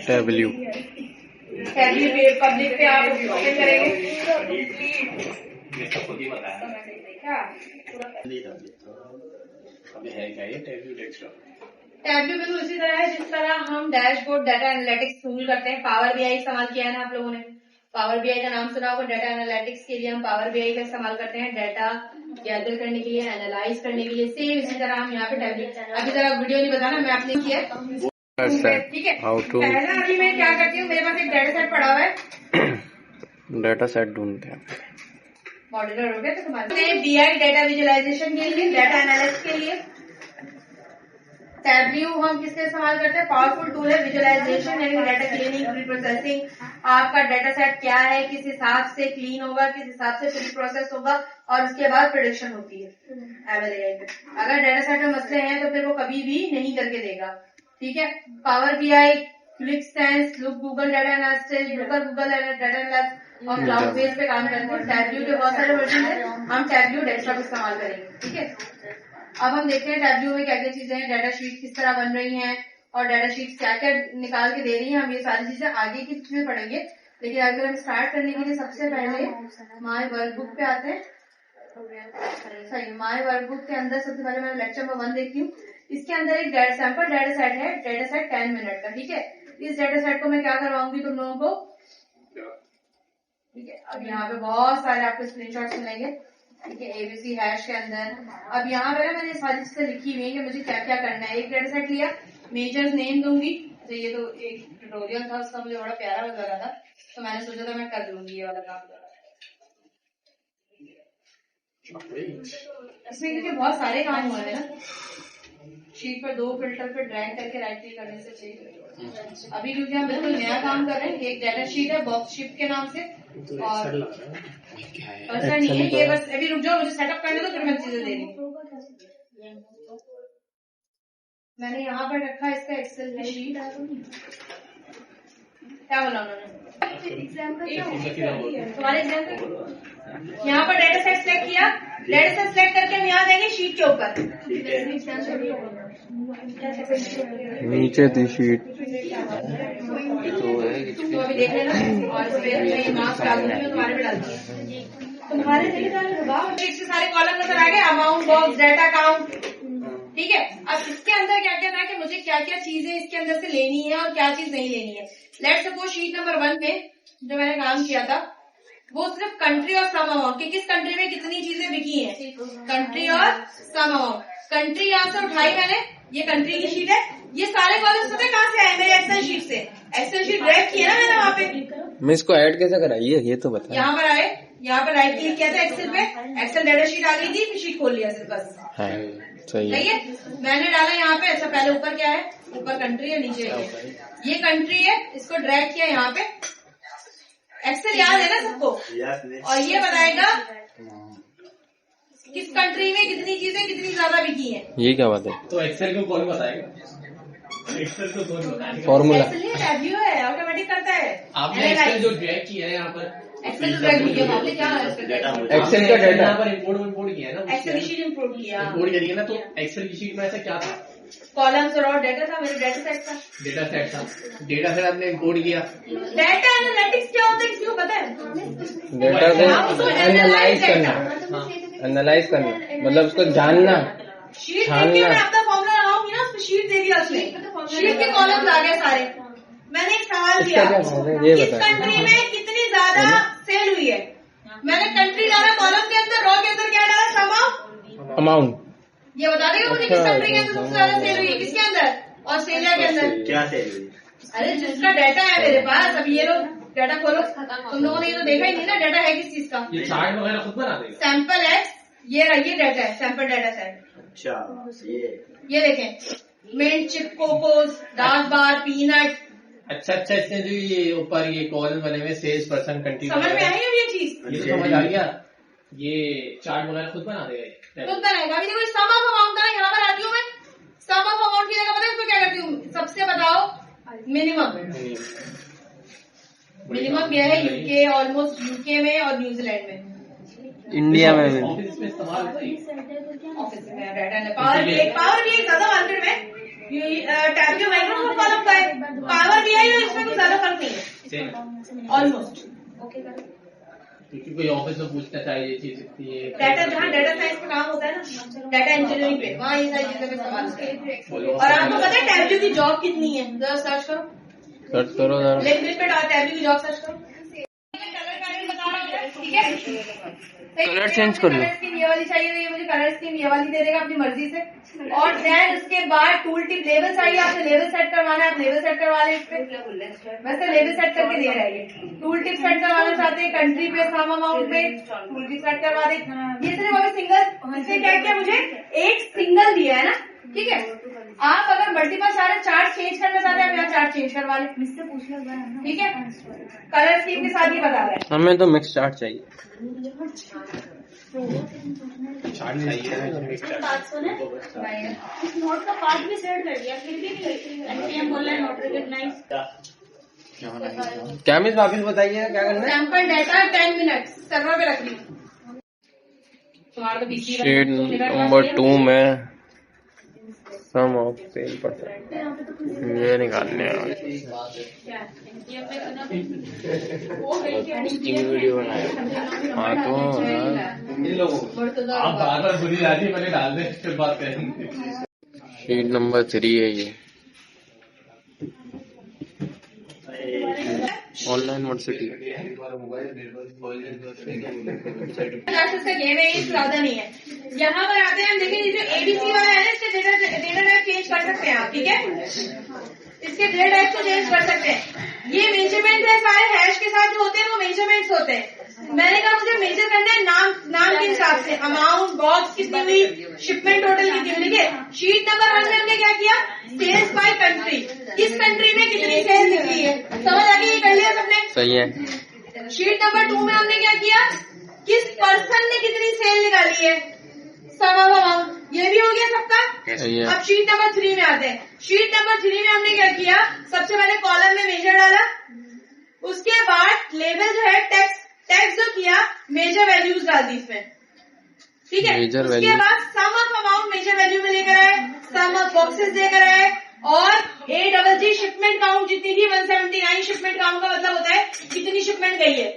Tableau public पे आप open करेंगे। टैब्ल्यू बिल्कुल उसी तरह है जिस तरह हम डैशबोर्ड डाटा एनालिटिक्स टूल करते हैं। पावर बीआई इस्तेमाल किया है ना आप लोगों ने, पावर बीआई का नाम सुना होगा। डाटा एनालिटिक्स के लिए हम पावर बीआई का इस्तेमाल करते हैं, डाटा गैदर करने के लिए, एनालाइज करने के लिए। सेम इसी तरह हम यहाँ पे टैब्ल्यू, अभी जरा वीडियो नहीं बताना, मैं आपने किया ठीक है। पहला अभी मैं क्या करती हूँ, मेरे पास एक डाटा सेट पड़ा हुआ है, डाटा सेट ढूंढते हैं। मॉड्यूलर हो गया तो तुम्हारे बीआई डाटा विजुअलाइजेशन के लिए, डाटा एनालिसिस के लिए टैब्ल्यू हम किसके इस्तेमाल करते हैं। पावरफुल टूल है विजुअलाइजेशन यानी डाटा क्लीनिंग, प्री प्रोसेसिंग। आपका डाटा सेट क्या है, किस हिसाब से क्लीन होगा, किस हिसाब से प्री प्रोसेस होगा, और उसके बाद प्रोडक्शन होती है एवरेज पे। अगर डाटा सेट में मसले हैं तो फिर वो कभी भी नहीं करके देगा, ठीक है। Power BI, quick sense, look Google data analysis, Google data analysis और क्लाउड बेस पे काम करते हैं। टैब्ल्यू के बहुत सारे वर्जन है, हम टैब्ल्यू डेस्कटॉप इस्तेमाल करेंगे, ठीक है। अब हम देखते हैं टैब्ल्यू में क्या क्या चीजें हैं, डाटा शीट किस तरह बन रही हैं और डाटा शीट क्या क्या निकाल के दे रही हैं। हम ये सारी चीजें आगे की चीजें पढ़ेंगे, लेकिन अगर हम स्टार्ट करने के लिए सबसे पहले माय वर्कबुक पे आते हैं। सही, माय वर्कबुक के अंदर सबसे पहले मैं लेक्चर नंबर 1 देखती हूँ। इसके अंदर एक सैंपल डाटा सेट है, डाटा सेट 10 मिनट का, ठीक है। इस डाटा सेट को मैं क्या करवाऊंगी तुम लोगों को, ठीक है। अब यहाँ पे बहुत सारे आपको स्क्रीनशॉट्स मिलेंगे, ठीक है, एबीसी हैश के अंदर। अब यहाँ पे ना मैंने सारी चीजें लिखी हुई है कि मुझे क्या क्या करना है। एक डाटा सेट लिया, मेजर्स नेम दूंगी। तो ये तो एक ट्यूटोरियल था, उसका मुझे बड़ा प्यारा लगा था, तो मैंने सोचा था मैं कर लूंगी ये वाला काम। इसमें क्योंकि बहुत सारे काम हुए हैं ना, शीट पर 2 फिल्टर पे ड्रैग करके राइट क्लिक करने से चाहिए। अभी क्योंकि हम बिल्कुल नया काम कर रहे हैं, एक डाटा शीट है बॉक्स शिफ्ट के नाम से, और ऐसा नहीं है ये, बस अभी रुक जाओ, मुझे सेटअप करने दो, फिर मैं चीजें दे रही हूँ। मैंने यहाँ पर रखा इसका एक्सेल की शीट, क्या बोला उन्होंने तुम्हारे एग्जाम्पल। यहाँ पर डाटा सेट सेलेक्ट किया, डाटा सेट सेलेक्ट करके हम यहाँ देंगे शीट के ऊपर, नीचे थी शीट तो अभी देख लेना, और इसमें मार्क्स डाल दूंगी, तुम्हारे पे डाल दूंगी, तुम्हारे से सारे कॉलम नजर आ गए, अमाउंट, बॉक्स, डाटा काउंट, ठीक है। अब इसके अंदर क्या क्या था कि मुझे क्या क्या चीजें इसके अंदर से लेनी है और क्या चीज नहीं लेनी है। लेट्स सपोज शीट नंबर 1 में जो मैंने काम किया था वो सिर्फ कंट्री और सम अमाउंट, कि किस कंट्री में कितनी चीजें बिकी हैं, कंट्री और सम अमाउंट। कंट्री यहाँ से उठाई मैंने, ये कंट्री की शीट है। ये सारे कॉलम्स पता है कहाँ से आए, मेरे एक्सेल शीट से। एक्सेल शीट ड्रैग की है ना मैंने वहाँ पे। मैं इसको ऐड कैसे कराई है ये तो बता। यहाँ पर आए, यहाँ पर राइट क्लिक किया था एक्सेल पे, एक्सेल डाटा शीट आ गई थी, फिर शीट खोल लिया सिर्फ बस। सही है। मैंने डाला यहाँ पे। अच्छा पहले ऊपर क्या है, ऊपर कंट्री है, नीचे ये कंट्री है, इसको ड्रैग किया यहाँ पे। एक्सेल याद है ना सबको, और ये बताएगा किस कंट्री में कितनी चीजें कितनी ज्यादा बिकी हैं। ये क्या बात है, तो एक्सेल को कौन बताएगा, एक्सेल को कौन बताएगा, फॉर्मूला टैब्ल्यू है, ऑटोमेटिक करता है। आपने एक्सेल जो ड्रैग किया है यहाँ पर, एक्सेल ड्रैग किया आपने, क्या एक्सेल का डाटा यहाँ पर इम्पोर्ट किया है ना, एक्सेल की शीट इम्पोर्ट किया, इम्पोर्ट करिए ना। तो एक्सेल की शीट में ऐसा क्या था, कॉलम्स और डाटा था, मेरे डाटा सेट था, डेटा सेट आपने इम्पोर्ट किया। डाटा एनालिटिक्स क्या होता है किसी को पता है, डाटा से एनालाइज करना, एनालाइज करना मतलब उसको जानना, शीट देखिए, मैं अपना फॉर्मूला लगाऊंगी ना, उसमें शीट दे दिया उसने, शीट के कॉलम्स आ गए सारे। मैंने एक सवाल दिया, किस कंट्री में कितनी ज्यादा सेल हुई है। मैंने कंट्री डाला कॉलम के अंदर, रॉ के अंदर क्या डाला, सम अमाउंट। ये बता देगा मुझे किस कंट्री के अंदर सबसे ज्यादा सेल हुई है, किसके अंदर, ऑस्ट्रेलिया के अंदर। क्या सेल हुई? अरे जिसका डाटा है मेरे पास, अब ये लोग डाटा खोलो, तुम लोगों ने ये तो देखा ही नहीं ना डाटा है किस चीज का। ये चार्ट वगैरह खुद बना देगा, सैंपल एक्स, ये डाटा है, सैंपल डाटा सेट। अच्छा, ये देखें, मिंट, चिप, कोकोस, डार्क बार, पीनट। अच्छा इसने जो ये ऊपर ये कॉलम बने हुए सेल्स पर्सन कंट्री, समझ में आई अब ये चीज, ये समझ आ गया। ये चार्ट वगैरह खुद बना देगा, खुद बनाएगा। अभी देखो सम ऑफ अमाउंट का यहाँ पर आती हूँ मैं, सम ऑफ अमाउंट की जगह पता है इसको क्या करती हूँ, सबसे बताओ मिनिमम। मिनिमम क्या है, यूके, ऑलमोस्ट यूके में और न्यूजीलैंड में, इंडिया में भी। ऑफिस में इस्तेमाल होता है, ऑफिस में डाटा पावर भी ज्यादा मार्केट में। टैब्ल्यू माइक्रोसॉफ्ट कॉलम का है, पावर ऑलमोस्ट। क्योंकि कोई ऑफिस में पूछना चाहिए ये चीज इतनी है। डाटा जहाँ डाटा साइंस पे काम होता है ना, डाटा इंजीनियरिंग पे, वहाँ ये सारी चीजों पे सवाल होते हैं। और आपको पता है टैबल्यू की जॉब कितनी है? जरा सर्च करो, सर्च करो जरा। लिंक्डइन पे टैबल्यू की जॉब सर्च करो। कलर पैटर्न बता रहा हूँ, ठीक है? कलर चेंज कर लो। कलर स्कीम ये वाली चाहिए, तो ये मुझे कलर स्कीम ये वाली दे देगा अपनी मर्जी से। और देन उसके बाद टूल टिप लेवल चाहिए, आपने लेवल सेट करवाना है, आप लेवल सेट करवा लें। इस पे वैसे लेवल सेट करके दे रहा है ये। टूल टिप सेट करवाना चाहते हैं, कंट्री पे, सम अमाउंट पे, टूल टिप सेट करवा दे। ये सिर्फ अगर सिंगल, इसने क्या किया, मुझे एक सिंगल दिया है ना, ठीक है? आप अगर मल्टीपल सारे चार्ट चेंज करना चाहते हैं, आप यहाँ चार्ट चेंज करवा लें, ठीक है? कलर स्कीम के साथ ही बता रहे हैं। हमें तो मिक्स चार्ट चाहिए। चार्ट चाहिए नोट का पार्ट भी सेट कर दिया, फिर भी नहीं बोल रहा है नोट रिकॉग्नाइज। क्या मिस वापिस बताइए क्या करना है? सैंपल डाटा 10 मिनट सर्वर पे रख ली। तुम्हारा तो पीसी शीट नंबर 2 में सम ऑफ सेल परसेंट ये निकालने हैं। उसकी भी वीडियो बनाए। हाँ तो आप बार बार बुरी राजी मैंने डाल दे, फिर बात करेंगे। शीट नंबर 3 है ये, ऑनलाइन यूनिवर्सिटी। का गेम है, ये ज्यादा नहीं है। यहाँ पर आते हैं हम देखें, ये जो एबीसी वाला है ना, इसके डेटा टाइप चेंज कर सकते हैं आप, ठीक है? इसके डेटा टाइप को चेंज कर सकते हैं। ये मेजरमेंट है, सारे हैश के साथ जो होते हैं वो मेजरमेंट्स होते हैं। मैंने कहा मुझे मेजर करना है नाम के हिसाब से, अमाउंट, बॉक्स कितनी हुई, शिपमेंट टोटल कितनी हुई। देखिए शीट नंबर 1 में हमने क्या किया, सेल्स बाय कंट्री, किस कंट्री में कितनी सेल निकली है, समझ आ गई? ये कर लिया सबने, सही है। शीट नंबर 2 में हमने क्या किया, किस पर्सन ने कितनी सेल निकाली है, सम ऑफ अमाउंट, ये भी हो गया सबका। अब शीट नंबर 3 में आते हैं। शीट नंबर 3 में हमने क्या किया, सबसे पहले कॉलम में मेजर डाला, उसके बाद लेवल जो है टैक्स जो किया, मेजर वैल्यूज डाल दी इसमें, ठीक है? उसके बाद सम ऑफ अमाउंट मेजर वैल्यू में लेकर आए, सम ऑफ बॉक्सेस लेकर आए, और AGG शिपमेंट काउंट जितनी थी 179 शिपमेंट काउंट का मतलब होता है कितनी शिपमेंट गई है।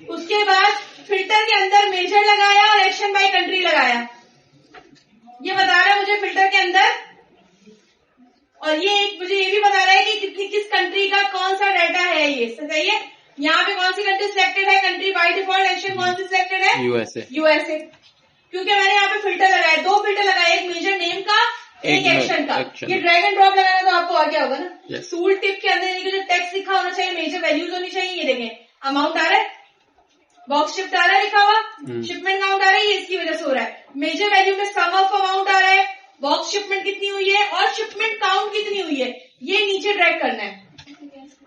उसके बाद फिल्टर के अंदर मेजर लगाया और एक्शन बाय कंट्री लगाया। ये बता रहा है मुझे फिल्टर के अंदर, और ये मुझे ये भी बता रहा है कि कितनी किस कंट्री का कौन सा डाटा है। ये सही है। यहाँ पे कौन सी कंट्री सिलेक्टेड है, कंट्री बाय डिफॉल्ट एक्शन कौन सी सिलेक्टेड है, यूएसए। क्योंकि मैंने यहाँ पे फिल्टर लगाया, 2 फिल्टर लगाए, एक मेजर नेम का, एक एक्शन का। ये ड्रैग एंड ड्रॉप लगाना तो आपको आ गया होगा ना। टूल टिप के अंदर जो टेक्स्ट लिखा होना चाहिए, मेजर वैल्यूज होनी चाहिए। ये देखें, अमाउंट आ रहा है, बॉक्स शिफ्ट आ रहा है लिखा हुआ, शिपमेंट काउंट आ रहा है, ये इसकी वजह से हो रहा है। मेजर वैल्यू में सम ऑफ अमाउंट आ रहा है, बॉक्स शिपमेंट कितनी हुई है और शिपमेंट काउंट कितनी हुई है, ये नीचे ड्रैग करना है।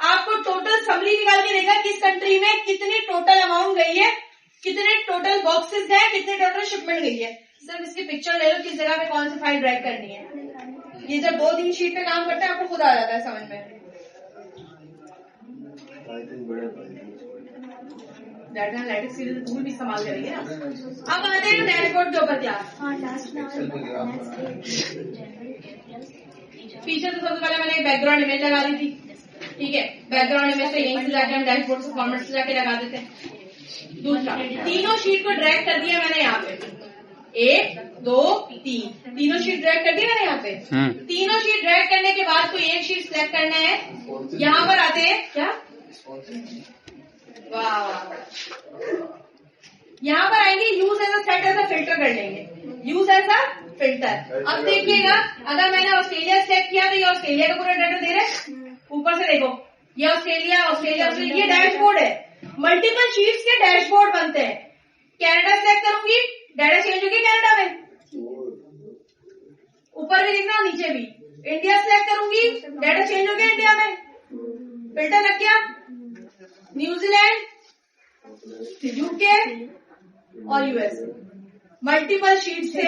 आपको टोटल समरी निकाल के देगा, किस कंट्री में कितनी टोटल अमाउंट गई है, कितने टोटल बॉक्सेस है, कितने टोटल शिपमेंट गई है। सिर्फ इसकी पिक्चर ले लो, किस जगह पे कौन सी फाइल ड्रैग करनी है। ये जब 2-3 शीट पे काम करते हैं आपको खुद आ जाता है समझ में। डाटा एनालिटिक्स सीरीज टूल भी इस्तेमाल करेंगे ना। अब आते हैं डैशबोर्ड के ऊपर। क्या फीचर, तो सबसे पहले मैंने बैकग्राउंड इमेज लगा दी थी, ठीक है? बैकग्राउंड इमेज तो यहीं से जाके हम डैशबोर्ड से फॉर्मेट से जाके लगा देते हैं। दूसरा, तीनों शीट को ड्रैग कर दिया मैंने यहाँ पे, 1, 2, 3, तीनों शीट ड्रैग कर दी मैंने यहाँ पे। तीनों शीट ड्रैग करने के बाद कोई एक शीट सिलेक्ट करना है। यहाँ पर आते हैं, क्या वाह, यहाँ पर आएंगे, use as a set as a filter कर लेंगे, यूज एज अ फिल्टर। अब देखिएगा, अगर मैंने ऑस्ट्रेलिया सेलेक्ट किया तो ये ऑस्ट्रेलिया का पूरा डाटा दे रहे हैं। ऊपर से देखो, ये ऑस्ट्रेलिया, ये डैशबोर्ड है। मल्टीपल शीट्स के डैशबोर्ड बनते हैं। कनाडा सेलेक्ट करूंगी, डाटा चेंज हो गया कनाडा में, ऊपर भी दिखना नीचे भी। इंडिया सेलेक्ट करूंगी, डाटा चेंज हो गया इंडिया में, फिल्टर रख गया। न्यूजीलैंड, यूके और यूएसए, मल्टीपल शीट से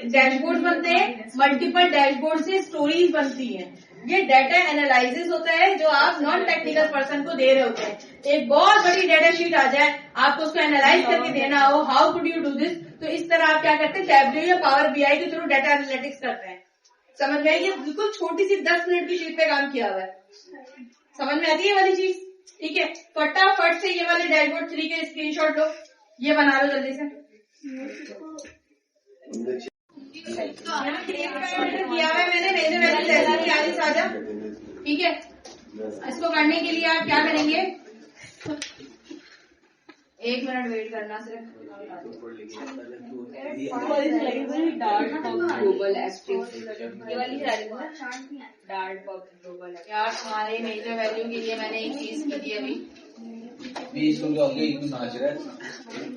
डैशबोर्ड बनते हैं, मल्टीपल डैशबोर्ड से स्टोरीज बनती हैं। ये डाटा एनालिसिस होता है जो आप नॉन टेक्निकल पर्सन को दे रहे होते हैं। एक बहुत बड़ी डाटा शीट आ जाए, आपको उसको एनालाइज करके देना हो, how could you do this, तो इस तरह आप क्या करते हैं, टैबल्यू या पावर बीआई के थ्रू डाटा एनालिटिक्स करते हैं। समझ में? ये बिल्कुल छोटी सी 10 मिनट की शीट पे काम किया हुआ है। समझ में आती है ये वाली चीज? ठीक है, फटाफट से ये वाले डैशबोर्ड 3 के स्क्रीनशॉट लो, ये बना लो जल्दी से। किया हुआ है मैंने, मेजर वैल्यू जैसा कि आज साझा। ठीक है, इसको करने के लिए आप क्या करेंगे, 1 मिनट वेट करना सिर्फ। ग्लोबल एक्टिव ये वाली डार्ट बॉक्स ग्लोबल है यार। तुम्हारे मेजर वैल्यू के लिए मैंने एक चीज की थी अभी,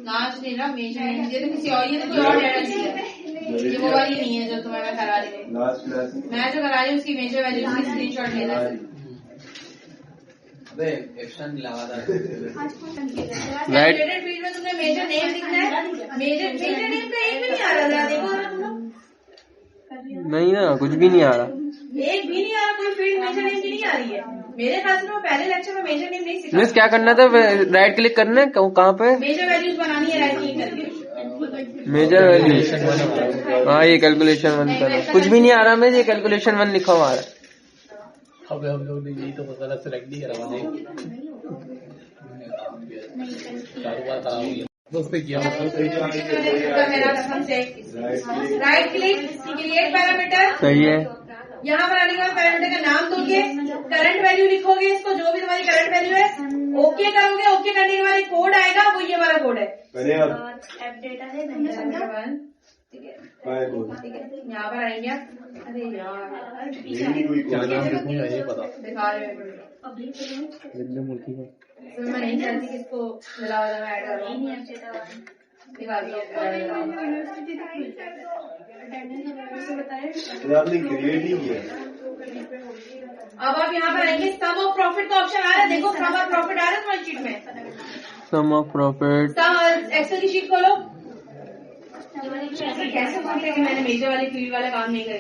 नाच नहीं रहा मेजर, ये तो किसी और, ये तो कोई और डेटा चाहिए, ये वो वाली नहीं है जो तुम्हें मैं करा रही हूँ। मैं जो करा रही हूँ उसकी मेजर वैल्यू की स्क्रीनशॉट लेना। कैलकुलेटेड फील्ड में तुमने मेजर नेम लिखना है, मेजर नेम का एक भी नहीं आ रहा था, देखो ना तुम लोग, नहीं ना, कुछ भी नहीं आ रहा, एक भी नहीं आ रहा, कोई फील्ड मेजर नेम की नहीं आ रही है मेरे ख्याल से। मैं पहले लेक्चर में मेजर नेम नहीं सिखा। मिस क्या करना था, राइट क्लिक करना है, कहाँ पे मेजर वैल्यूज बनानी है राइट क्लिक करके, मेजर वैल्यू। हाँ ये कैलकुलेशन 1 का कुछ भी नहीं आ रहा, मैं ये कैलकुलेशन 1 लिखा हुआ आ रहा है। अब हम लोग ने यही तो मसाला सेलेक्ट नहीं करा, कारोबार खराब हो गया दोस्ते किया। मेरा कसम से राइट क्लिक क्रिएट पैरामीटर, सही है। यहाँ पर आने के बाद पैरामीटर का नाम दोगे, करंट वैल्यू लिखोगे, इसको जो भी तुम्हारी करंट वैल्यू है ओके करोगे। ओके करने के बाद एक कोड आएगा, वो ये वाला कोड है, ऐप डेटा है ठीक है, यहाँ पर आएंगे। अरे यार क्या नाम किसने है ये पता। दिखा रहे हैं, मैं नहीं जानती किसको मिला हुआ मैं ऐड कर रहा हूँ, दिखा दिया। आपने क्रिएट नहीं किया। अब आप यहाँ पर आएंगे, सम ऑफ प्रॉफिट का ऑप्शन आ रहा है, देखो सम ऑफ प्रॉफिट आ रहा है तुम्हारी शीट में, सम ऑफ प्रॉफिट। एक्सेल की शीट खोलो। कैसे बोलते हैं कि मैंने मेजर वाली फील्ड वाला काम नहीं करके